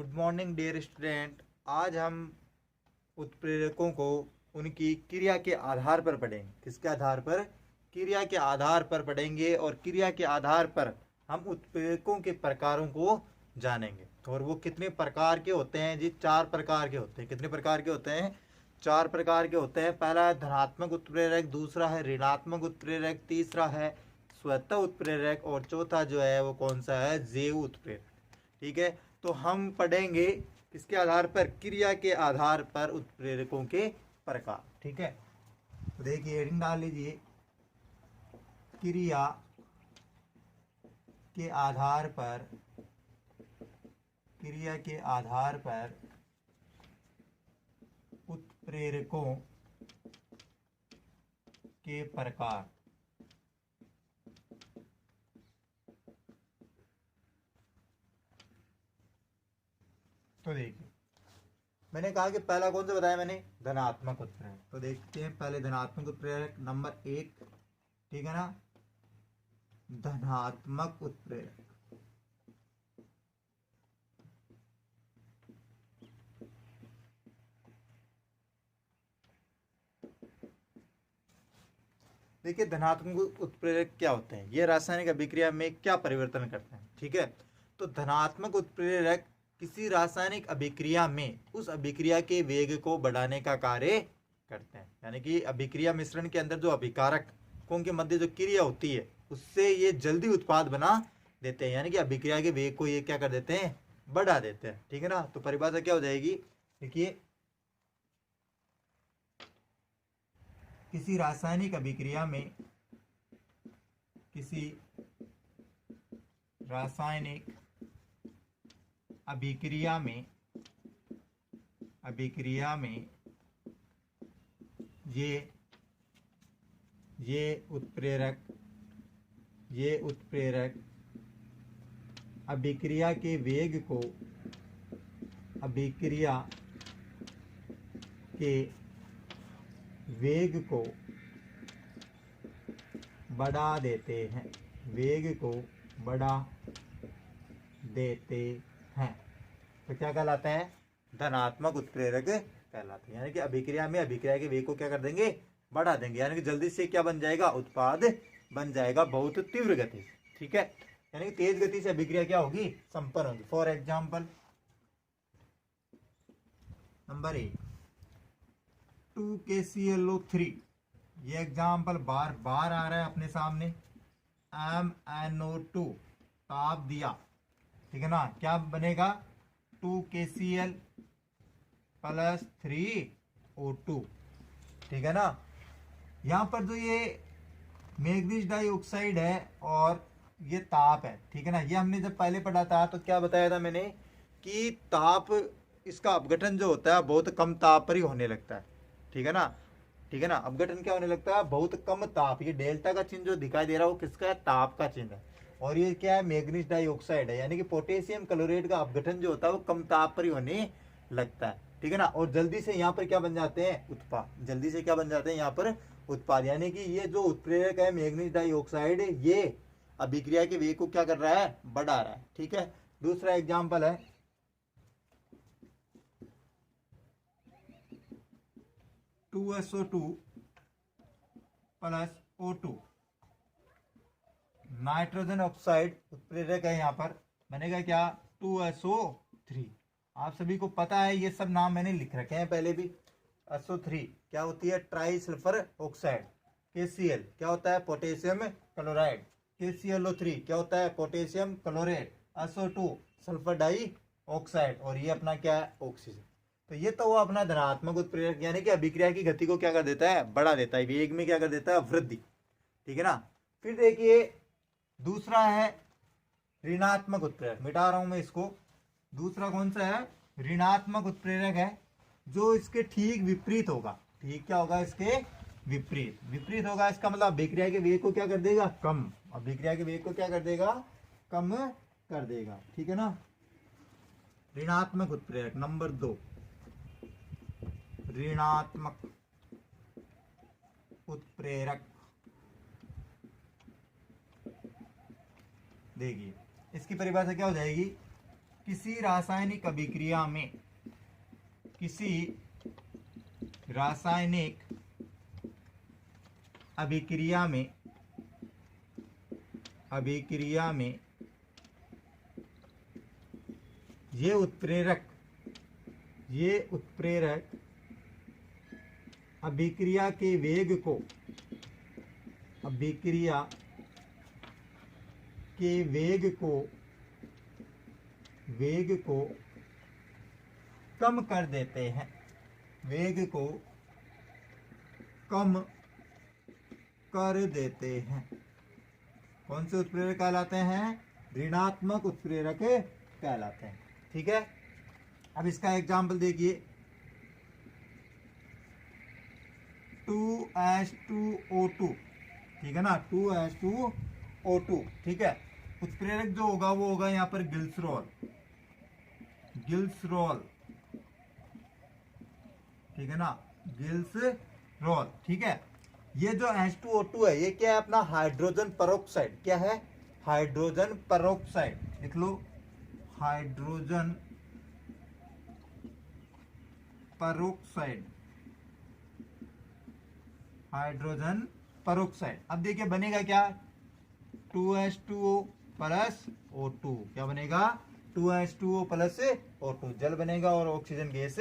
Good morning dear student. आज हम उत्प्रेरकों को उनकी क्रिया के आधार पर पढ़ेंगे। किसके आधार पर? क्रिया के आधार पर पढ़ेंगे और क्रिया के आधार पर हम उत्प्रेरकों के प्रकारों को जानेंगे। और वो कितने प्रकार के होते हैं जी? 4 प्रकार के होते हैं। कितने प्रकार के होते हैं? 4 प्रकार के होते हैं। पहला है धनात्मक उत्प्रेरक, दूसरा है ऋणात्मक उत्प्रेरक, तीसरा है स्वतः उत्प्रेरक और चौथा जो है वो कौन सा है? जैव उत्प्रेरक। ठीक है, तो हम पढ़ेंगे किसके आधार पर? क्रिया के आधार पर उत्प्रेरकों के प्रकार। ठीक है, तो देखिए हेडिंग डाल लीजिए, क्रिया के आधार पर, क्रिया के आधार पर उत्प्रेरकों के प्रकार। तो देखिए मैंने कहा कि पहला कौन सा बताया मैंने? धनात्मक उत्प्रेरक। तो देखते हैं पहले धनात्मक उत्प्रेरक नंबर 1। ठीक है ना, धनात्मक उत्प्रेरक। देखिए धनात्मक उत्प्रेरक क्या होते हैं, ये रासायनिक अभिक्रिया में क्या परिवर्तन करते हैं। ठीक है, तो धनात्मक उत्प्रेरक किसी रासायनिक अभिक्रिया में उस अभिक्रिया के वेग को बढ़ाने का कार्य करते हैं। यानी कि अभिक्रिया मिश्रण के अंदर जो अभिकारकों के मध्य जो क्रिया होती है उससे ये जल्दी उत्पाद बना देते हैं। यानी कि अभिक्रिया के वेग को ये क्या कर देते हैं? बढ़ा देते हैं। ठीक है ना, तो परिभाषा क्या हो जाएगी? देखिए, किसी रासायनिक अभिक्रिया में, किसी रासायनिक अभिक्रिया में, ये उत्प्रेरक अभिक्रिया के वेग को, अभिक्रिया के वेग को बढ़ा देते हैं, वेग को बढ़ा देते हैं। तो क्या कहलाते हैं? धनात्मक उत्प्रेरक कहलाते हैं। यानी कि अभिक्रिया में अभिक्रिया के वेग को क्या कर देंगे? बढ़ा देंगे। यानी कि जल्दी से क्या बन जाएगा? उत्पाद बन जाएगा बहुत तीव्र गति से। ठीक है, यानी कि तेज गति से अभिक्रिया क्या होगी? संपन्न होगी। फॉर एग्जाम्पल नंबर 1 2KClO3, ये एग्जाम्पल बार बार आ रहा है अपने सामने। MnO2 ताप दिया, ठीक है ना, क्या बनेगा? 2KCl + 3O2। ठीक है ना, यहाँ पर जो ये मैग्नीज डाइऑक्साइड है और ये ताप है। ठीक है ना, ये हमने जब पहले पढ़ा था तो क्या बताया था मैंने कि ताप, इसका अपघटन जो होता है बहुत कम ताप पर ही होने लगता है। ठीक है ना, ठीक है ना, अपघटन क्या होने लगता है? बहुत कम ताप। ये डेल्टा का चिन्ह जो दिखाई दे रहा है वो किसका है? ताप का चिन्ह है। और ये क्या है? मैग्नीज डाइऑक्साइड है। यानी कि पोटेशियम क्लोराइड का अपघटन जो होता है वो कम ताप पर ही होने लगता है। ठीक है ना, और जल्दी से यहाँ पर क्या बन जाते हैं? उत्पाद। जल्दी से क्या बन जाते हैं यहाँ पर? उत्पाद। यानी कि ये जो उत्प्रेरक है मैग्नीज डाइऑक्साइड, ये अभिक्रिया के वेग को क्या कर रहा है? बढ़ा रहा है। ठीक है, दूसरा एग्जाम्पल है 2SO2 + O2, नाइट्रोजन ऑक्साइड उत्प्रेरक है। यहाँ पर बनेगा क्या? 2SO3। आप सभी को पता है, ये सब नाम मैंने लिख रखे हैं पहले भी। SO3 क्या होती है? Try sulphur oxide. KCl क्या होता है? Potassium chloride. KClO3 क्या होता है? Potassium chloride. SO2 sulphur dioxide. और ये अपना क्या है? ऑक्सीजन। तो ये तो वो अपना धनात्मक उत्प्रेरक, यानी कि अभिक्रिया की गति को क्या कर देता है? बढ़ा देता है, वेग में क्या कर देता है? वृद्धि। ठीक है ना, फिर देखिए दूसरा है ऋणात्मक उत्प्रेरक। मिटा रहा हूं मैं इसको। दूसरा कौन सा है? ऋणात्मक उत्प्रेरक है, जो इसके ठीक विपरीत होगा। ठीक क्या होगा? इसके विपरीत। विपरीत होगा इसका मतलब अभिक्रिया के वेग को क्या कर देगा? कम। अभिक्रिया के वेग को क्या कर देगा? कम कर देगा। ठीक है ना, ऋणात्मक उत्प्रेरक नंबर 2, ऋणात्मक उत्प्रेरक। देखिए इसकी परिभाषा क्या हो जाएगी किसी रासायनिक अभिक्रिया में, किसी रासायनिक अभिक्रिया में ये उत्प्रेरक अभिक्रिया के वेग को कम कर देते हैं, वेग को कम कर देते हैं। कौन से उत्प्रेरक कहलाते हैं? ऋणात्मक उत्प्रेरक कहलाते हैं। ठीक है, अब इसका एग्जाम्पल देखिए, 2H2O2, ठीक है ना, 2H2O2, ठीक है। उत्प्रेरक जो होगा वो होगा यहाँ पर ग्लिसरॉल, ठीक है ना, ग्लिसरॉल, ठीक है। ये जो H2O2 है ये क्या है? अपना हाइड्रोजन पेरोक्साइड। क्या है? Hydrogen peroxide. लिख लो, हाइड्रोजन पेरोक्साइड, हाइड्रोजन पेरोक्साइड। अब देखिए बनेगा क्या? 2H2O plus O2। क्या बनेगा? 2H2O प्लस O2 जल बनेगा और ऑक्सीजन गैस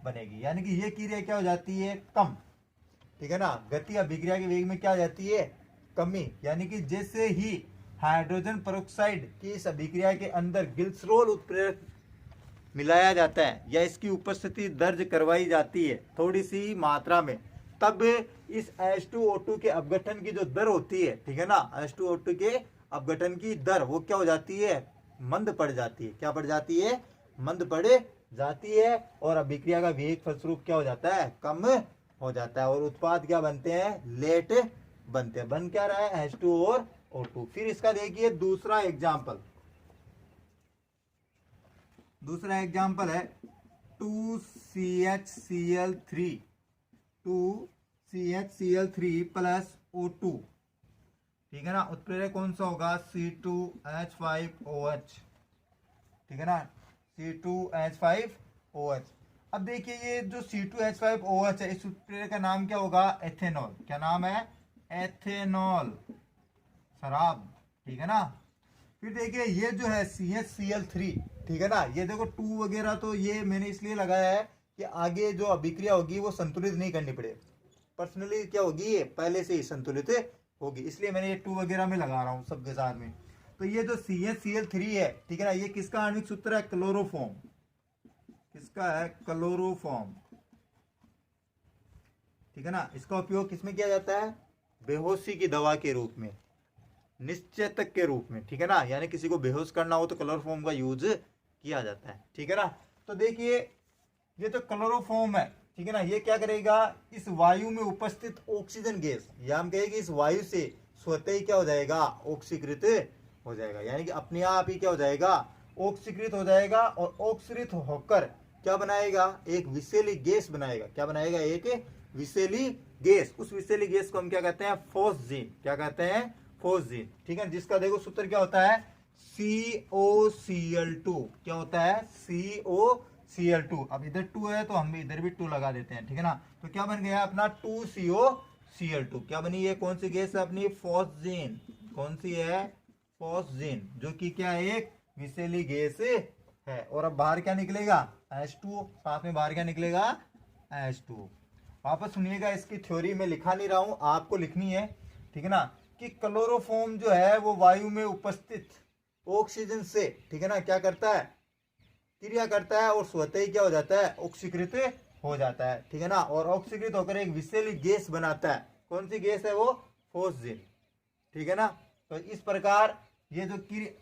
बनेगी। यानी कि ये क्रिया क्या हो जाती है? कम, ठीक है ना। गति अभिक्रिया के वेग में क्या आ जाती है? कमी। यानी कि जैसे ही हाइड्रोजन पेरोक्साइड की इस अभिक्रिया के अंदर ग्लिसरॉल उत्प्रेरक मिलाया जाता है या इसकी उपस्थिति दर्ज करवाई जाती है थोड़ी सी मात्रा में, तब इस H2O2 के अपघटन की जो दर होती है, ठीक है ना, H2O2 के अपघटन की दर वो क्या हो जाती है? मंद पड़ जाती है। क्या पड़ जाती है? मंद पड़ जाती है। और अभिक्रिया का वेग फलस्वरूप क्या हो जाता है? कम हो जाता है। और उत्पाद क्या बनते हैं? लेट बनते हैं। बन क्या रहा है? H2 और O2। फिर इसका देखिए दूसरा एग्जाम्पल, दूसरा एग्जाम्पल है 2CHCl3, 2CHCl3 प्लस O2, ठीक है ना। उत्प्रेरक कौन सा होगा? C2H5OH, ठीक है ना, C2H5OH। अब देखिए ये जो C2H5OH है, इस उत्प्रेरक का नाम क्या होगा? एथेनॉल। क्या नाम है? एथेनॉल, शराब, ठीक है ना। फिर देखिए ये जो है CHCl3, ठीक है ना, ये देखो 2 वगैरह तो ये मैंने इसलिए लगाया है कि आगे जो अभिक्रिया होगी वो संतुलित नहीं करनी पड़े। पर्सनली क्या होगी? ये पहले से ही संतुलित होगी, इसलिए मैंने ये 2 वगैरह में लगा रहा हूँ सबके साथ में। तो ये जो CHCl3 है, ठीक है ना, ये किसका आणविक सूत्र है? क्लोरोफॉर्म। किसका है? क्लोरोफॉर्म, ठीक है ना। इसका उपयोग किसमें किया जाता है? बेहोशी की दवा के रूप में, निश्चेतक के रूप में, ठीक है ना। यानी किसी को बेहोश करना हो तो क्लोरोफॉर्म का यूज किया जाता है, ठीक है ना। तो देखिए ये तो क्लोरोफॉर्म है, ठीक है ना, ये क्या करेगा? इस वायु में उपस्थित ऑक्सीजन गैस, या हम कहेंगे इस वायु से स्वतः ही क्या हो जाएगा? ऑक्सीकृत हो जाएगा। यानी कि अपने आप ही क्या हो जाएगा? ऑक्सीकृत हो जाएगा। और ऑक्सीकृत होकर क्या बनाएगा? एक विषैली गैस बनाएगा। क्या बनाएगा? एक विषैली गैस। उस विषैली गैस को हम क्या कहते हैं? फोस्जीन। क्या कहते हैं? फोस्जीन, ठीक है। जिसका देखो सूत्र क्या होता है? COCl2। क्या होता है? COCl2। अब इधर 2 है तो हम भी इधर भी 2 लगा देते हैं, ठीक है ना। तो क्या बन गया अपना? 2COCl2। क्या बनी? ये कौन सी गैस है अपनी? फोस्जीन। कौन सी है? फोस्जीन, जो कि क्या है? एक विषैली गैस है। और अब बाहर क्या निकलेगा? H2O। साथ में बाहर क्या निकलेगा? H2O। वापस सुनिएगा, इसकी थ्योरी में लिखा नहीं रहा हूं, आपको लिखनी है, ठीक है ना, कि क्लोरोफॉर्म जो है वो वायु में उपस्थित ऑक्सीजन से, ठीक है ना, क्या करता है? क्रिया करता है और स्वतः ही क्या हो जाता है? ऑक्सीकृत हो जाता है, ठीक है ना। और ऑक्सीकृत होकर एक विषैली गैस बनाता है। कौन सी गैस है वो? फोस्जीन, ठीक है ना। तो इस प्रकार ये जो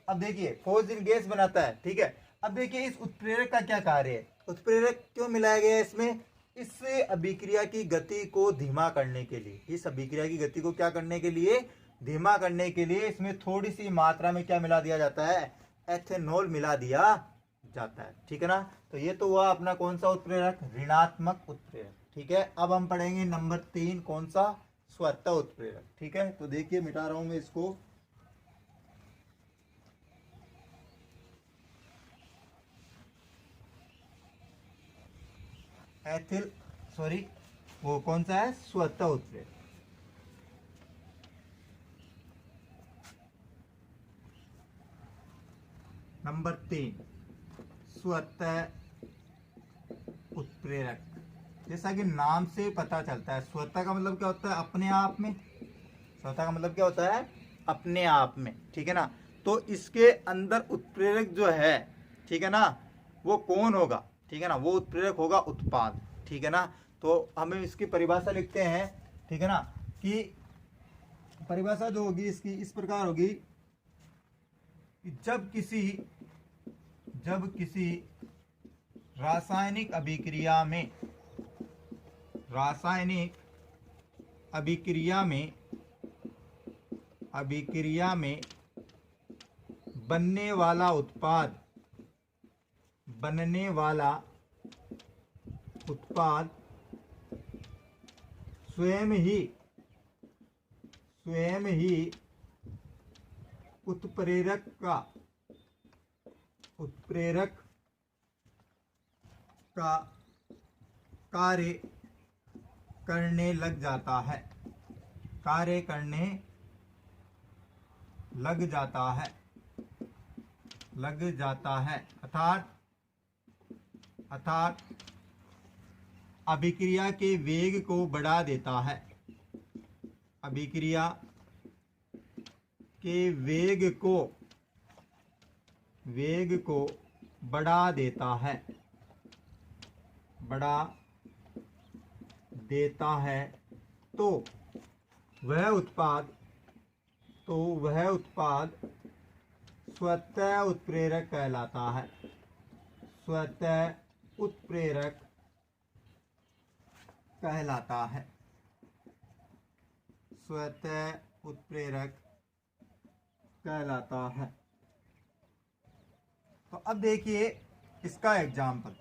अब देखिए फोस्जीन गैस बनाता है, ठीक है। अब देखिए इस उत्प्रेरक का क्या कार्य है? उत्प्रेरक क्यों मिलाया गया है इसमें? इस अभिक्रिया की गति को धीमा करने के लिए, इस अभिक्रिया की गति को क्या करने के लिए? धीमा करने के लिए इसमें थोड़ी सी मात्रा में क्या मिला दिया जाता है? एथेनॉल मिला दिया जाता है, ठीक है ना। तो ये तो हुआ अपना कौन सा उत्प्रेरक? ऋणात्मक उत्प्रेरक, ठीक है। अब हम पढ़ेंगे नंबर 3, कौन सा? स्वतः उत्प्रेरक, ठीक है। तो देखिए मिटा रहा हूं मैं इसको। एथिल सॉरी वो कौन सा है, स्वतः उत्प्रेरक। नंबर 3 स्वतः उत्प्रेरक। जैसा कि नाम से पता चलता है, स्वतः का मतलब क्या होता है, अपने आप में। स्वतः का मतलब क्या होता है, अपने आप में, ठीक है ना। तो इसके अंदर उत्प्रेरक जो है, ठीक है ना, वो कौन होगा, ठीक है ना, वो उत्प्रेरक होगा उत्पाद, ठीक है ना। तो हमें इसकी परिभाषा लिखते हैं, ठीक है ना, कि परिभाषा जो होगी इसकी इस प्रकार होगी कि जब किसी रासायनिक अभिक्रिया में बनने वाला उत्पाद स्वयं ही उत्प्रेरक का कार्य करने लग जाता है, अर्थात अभिक्रिया के वेग को बढ़ा देता है, अभिक्रिया के वेग को बढ़ा देता है, तो वह उत्पाद स्वतः उत्प्रेरक कहलाता है। स्वतः उत्प्रेरक कहलाता है। तो अब देखिए इसका एग्जाम्पल,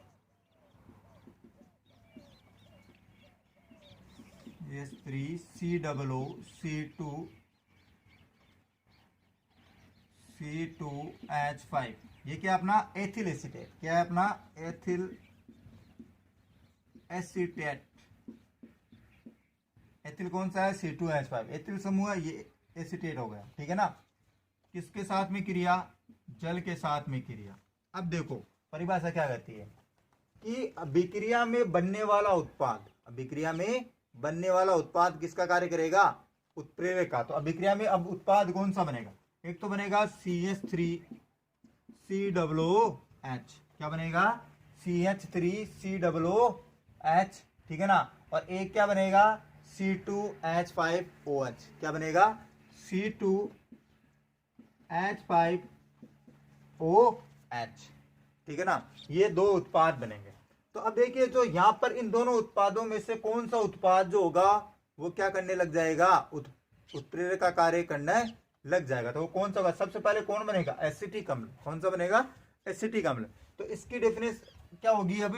C2H5, ये क्या अपना एथिल एसीटेट, क्या है अपना एथिल एसीटेट। एथिल कौन सा है, C2H5 एथिल समूह है, ये एसीटेट हो गया, ठीक है ना। किसके साथ में क्रिया, जल के साथ में क्रिया। अब देखो परिभाषा क्या कहती है कि अभिक्रिया में बनने वाला उत्पाद किसका कार्य करेगा, उत्प्रेरक का। तो अभिक्रिया में अब उत्पाद कौन सा बनेगा, एक तो बनेगा CH3COOH, क्या बनेगा, CH3COOH, ठीक है ना। और एक क्या बनेगा, C2H5OH, क्या बनेगा, C2H5OH, ठीक है ना। ये दो उत्पाद बनेंगे। तो अब देखिए जो यहां पर इन दोनों उत्पादों में से कौन सा उत्पाद जो होगा वो क्या करने लग जाएगा, उत्प्रेरक का कार्य करने लग जाएगा। तो वो कौन सा होगा, सबसे पहले कौन बनेगा, एसिटिक अम्ल। कौन सा बनेगा, एसिटिक अम्ल। तो इसकी डेफिनेशन क्या होगी अब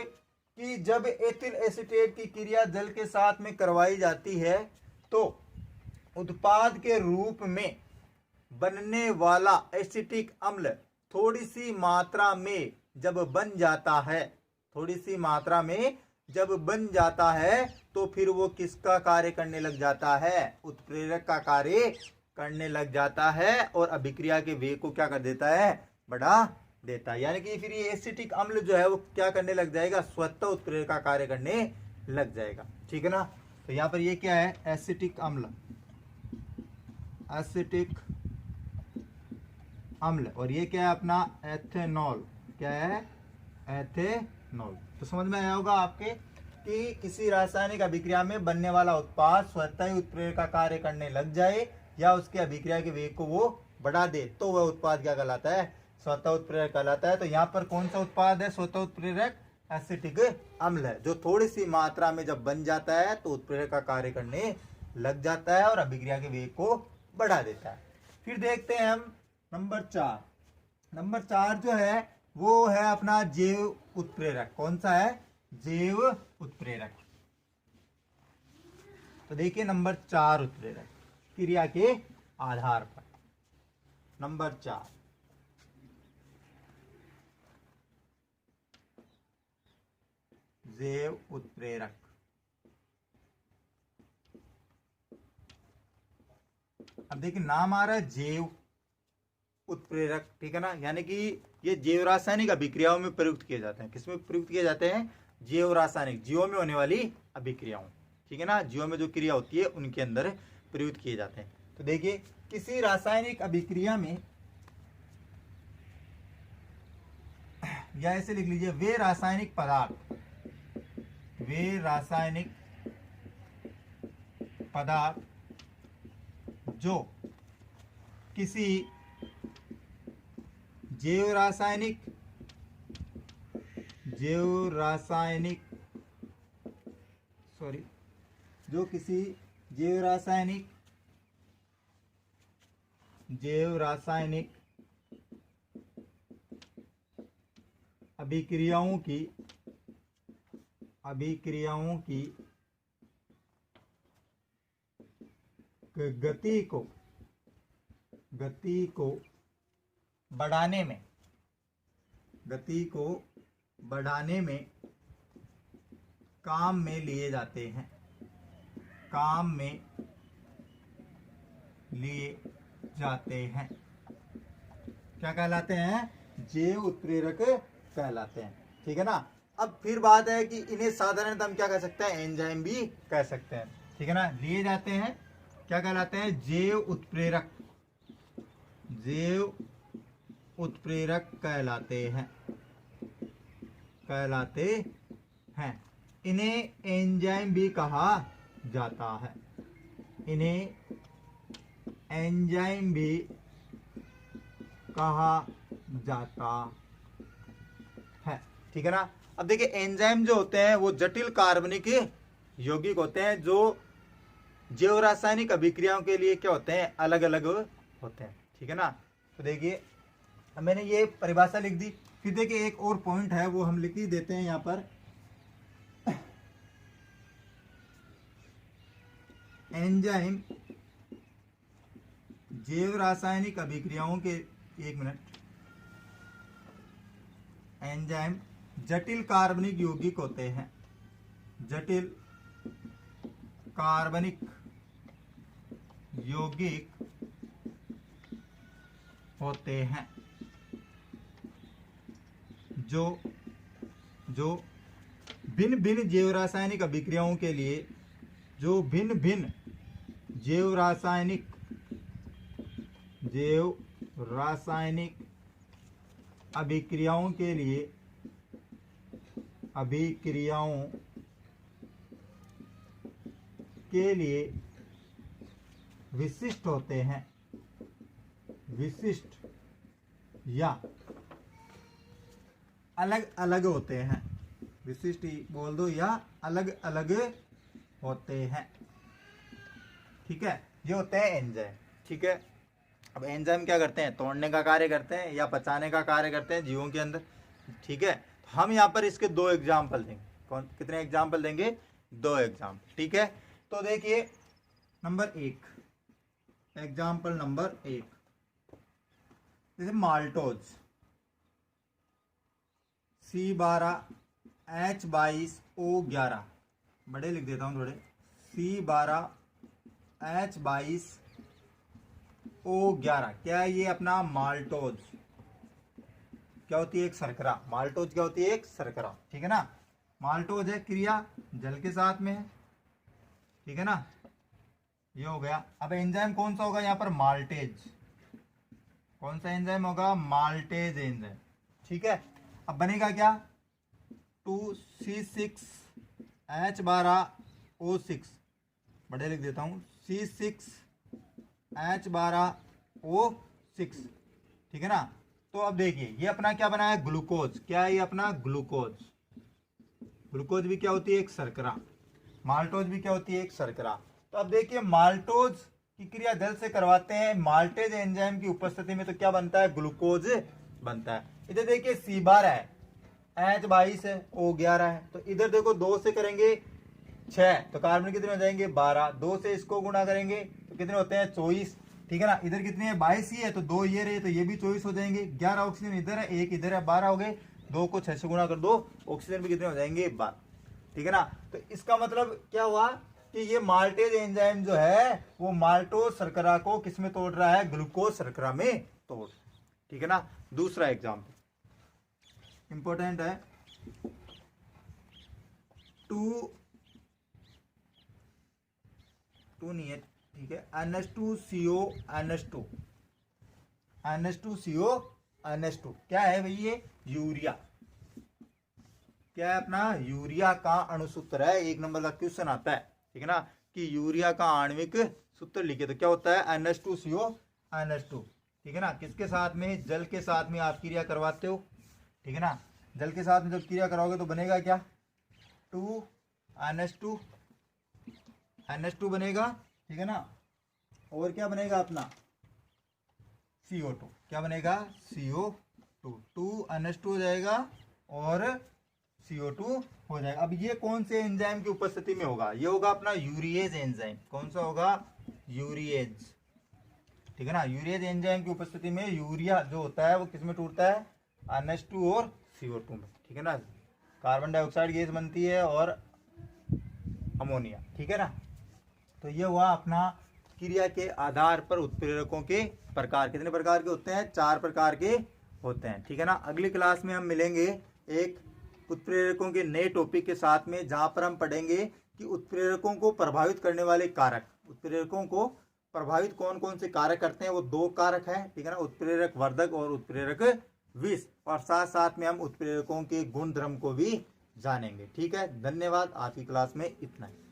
कि जब एथिल एसीटेट की क्रिया जल के साथ में करवाई जाती है तो उत्पाद के रूप में बनने वाला एसिटिक अम्ल थोड़ी सी मात्रा में जब बन जाता है तो फिर वो किसका कार्य करने लग जाता है, उत्प्रेरक का कार्य करने लग जाता है, और अभिक्रिया के वेग को क्या कर देता है, बढ़ा देता है। यानी कि फिर ये एसिटिक अम्ल जो है वो क्या करने लग जाएगा, स्वतः उत्प्रेरक का कार्य करने लग जाएगा, ठीक है ना। तो यहाँ पर ये क्या है, एसिटिक अम्ल, और ये क्या है अपना एथेनॉल, क्या है, एथेनॉल। तो समझ में आया होगा आपके कि किसी रासायनिक अभिक्रिया में बनने वाला उत्पाद स्वतः ही उत्प्रेरक का कार्य करने लग जाए या उसके अभिक्रिया के वेग को वो बढ़ा दे तो वह उत्पाद क्या कहलाता है, स्वतः उत्प्रेरक कहलाता है। तो यहाँ पर कौन सा उत्पाद है स्वतः उत्प्रेरक, एसिटिक अम्ल है, जो थोड़ी सी मात्रा में जब बन जाता है तो उत्प्रेरक का कार्य करने लग जाता है और अभिक्रिया के वेग को बढ़ा देता है। फिर देखते हैं हम नंबर 4 जो है वो है अपना जैव उत्प्रेरक। कौन सा है, जैव उत्प्रेरक। तो देखिए नंबर 4 उत्प्रेरक क्रिया के आधार पर। नंबर 4 जैव उत्प्रेरक। अब देखिए नाम आ रहा है जैव उत्प्रेरक, ठीक है ना, यानी कि ये जैव रासायनिक अभिक्रियाओं में प्रयुक्त किए जाते हैं। किसमें प्रयुक्त किए जाते हैं? जैव रासायनिक, जीवों में होने वाली अभिक्रियाओं, ठीक है ना, जीवों में जो क्रिया होती है उनके अंदर प्रयुक्त किए जाते हैं। तो देखिए किसी रासायनिक अभिक्रिया में, या ऐसे लिख लीजिए, वे रासायनिक पदार्थ जो किसी जैव रासायनिक जो किसी जैव रासायनिक अभिक्रियाओं की गति को बढ़ाने में काम में लिए जाते हैं, क्या कहलाते हैं? जैव उत्प्रेरक कहलाते हैं, ठीक है ना। अब फिर बात है कि इन्हें साधारणतः हम क्या कह सकते हैं? एंजाइम भी कह सकते हैं, ठीक है ना। लिए जाते हैं, क्या कहलाते हैं? जैव उत्प्रेरक कहलाते हैं। इन्हें एंजाइम भी कहा जाता है, ठीक है ना। अब देखिए एंजाइम जो होते हैं वो जटिल कार्बनिक यौगिक होते हैं, जो जैव रासायनिक अभिक्रियाओं के लिए क्या होते हैं? अलग अलग होते हैं, ठीक है ना। तो देखिए अब मैंने ये परिभाषा लिख दी। फिर देखिए एक और पॉइंट है वो हम लिख ही देते हैं यहाँ पर। एंजाइम जैव रासायनिक अभिक्रियाओं के, एक मिनट, एंजाइम जटिल कार्बनिक यौगिक होते हैं, जटिल कार्बनिक यौगिक होते हैं जो भिन्न भिन्न जैव रासायनिक अभिक्रियाओं के लिए, जैव रासायनिक अभिक्रियाओं के लिए विशिष्ट होते हैं, विशिष्ट या अलग अलग होते हैं, विशिष्ट बोल दो या अलग अलग होते हैं, ठीक है। ये होते हैं एंजाइम, ठीक है। अब एंजाइम क्या करते हैं? तोड़ने का कार्य करते हैं या पचाने का कार्य करते हैं जीवों के अंदर, ठीक है। हम यहाँ पर इसके 2 एग्जाम्पल देंगे। कितने एग्जाम्पल देंगे? 2 एग्जाम्पल, ठीक है। तो देखिए नंबर 1, एग्जाम्पल नंबर 1, जैसे माल्टोज C12H22O11, बड़े लिख देता हूँ थोड़े, C12H22O11, क्या है ये अपना माल्टोज? क्या होती है? एक शर्करा। माल्टोज क्या होती है? एक शर्करा, ठीक है ना। माल्टोज है, क्रिया जल के साथ में है, ठीक है ना। ये हो गया। अब एंजाइम कौन सा होगा यहाँ पर? माल्टेज। कौन सा एंजाइम होगा? माल्टेज एंजाइम, ठीक है। अब बनेगा क्या? 2C6H12O6, बड़े लिख देता हूँ, C6H12O6, ठीक है ना। तो अब देखिए ये अपना क्या बना है? ग्लूकोज। क्या है ये अपना? ग्लूकोज। ग्लूकोज भी क्या होती है? एक शर्करा। माल्टोज भी क्या होती है? एक शर्करा। तो अब देखिए माल्टोज की क्रिया जल से करवाते हैं माल्टेज एंजाइम की उपस्थिति में, तो क्या बनता है? ग्लूकोज बनता है। इधर देखिए C12 है, H22 है, O11 है, तो इधर देखो 2 से करेंगे 6, तो कार्बन कितने हो जाएंगे? 12। 2 से इसको गुणा करेंगे तो कितने होते हैं? 24, ठीक है ना। इधर कितने है? 22 ही है, तो 2 ये रहे, तो ये भी 24 हो जाएंगे। 11 ऑक्सीजन इधर है, 1 इधर है, 12 हो गए। 2 को 6 से गुणा कर दो, ऑक्सीजन भी कितने हो जाएंगे? 12। ठीक है ना। तो इसका मतलब क्या हुआ कि ये माल्टेज एंजाइम जो है वो माल्टोज शर्करा को किस में तोड़ रहा है, ग्लूकोज शर्करा में तोड़। ठीक है ना। दूसरा एग्जाम्पल इंपॉर्टेंट है, टू नहीं है, ठीक है, NH2CO NH2 NH2CO NH2 क्या है भाई, ये यूरिया, क्या है अपना, यूरिया का अणुसूत्र है। 1 नंबर का क्वेश्चन आता है, ठीक है ना, कि यूरिया का आणविक सूत्र लिखे तो क्या होता है, NH2CO NH2। ठीक है ना। किसके साथ में, जल के साथ में आप क्रिया करवाते हो, ठीक है ना। जल के साथ में जब क्रिया कराओगे तो बनेगा क्या, 2NH2 NH2 बनेगा, ठीक है ना। और क्या बनेगा अपना, CO2, क्या बनेगा, CO2, 2NH2 हो जाएगा और CO2 हो जाएगा। अब ये कौन से एंजाइम की उपस्थिति में होगा, ये होगा अपना यूरिएज एंजाइम। कौन सा होगा, यूरिएज, ठीक है ना। यूरिएज एंजाइम की उपस्थिति में यूरिया जो होता है वो किस में टूटता है, NH2 और CO2 में, ठीक है ना। कार्बन डाइऑक्साइड गैस बनती है और अमोनिया, ठीक है ना। तो ये हुआ अपना क्रिया के आधार पर उत्प्रेरकों के प्रकार। कितने प्रकार के होते हैं, 4 प्रकार के होते हैं, ठीक है ना। अगली क्लास में हम मिलेंगे एक उत्प्रेरकों के नए टॉपिक के साथ में, जहां पर हम पढ़ेंगे कि उत्प्रेरकों को प्रभावित करने वाले कारक, उत्प्रेरकों को प्रभावित कौन कौन से कारक करते हैं। वो 2 कारक हैं, ठीक है ना, उत्प्रेरक वर्धक और उत्प्रेरक विष। और साथ साथ में हम उत्प्रेरकों के गुण धर्म को भी जानेंगे। ठीक है, धन्यवाद। आज की क्लास में इतना ही।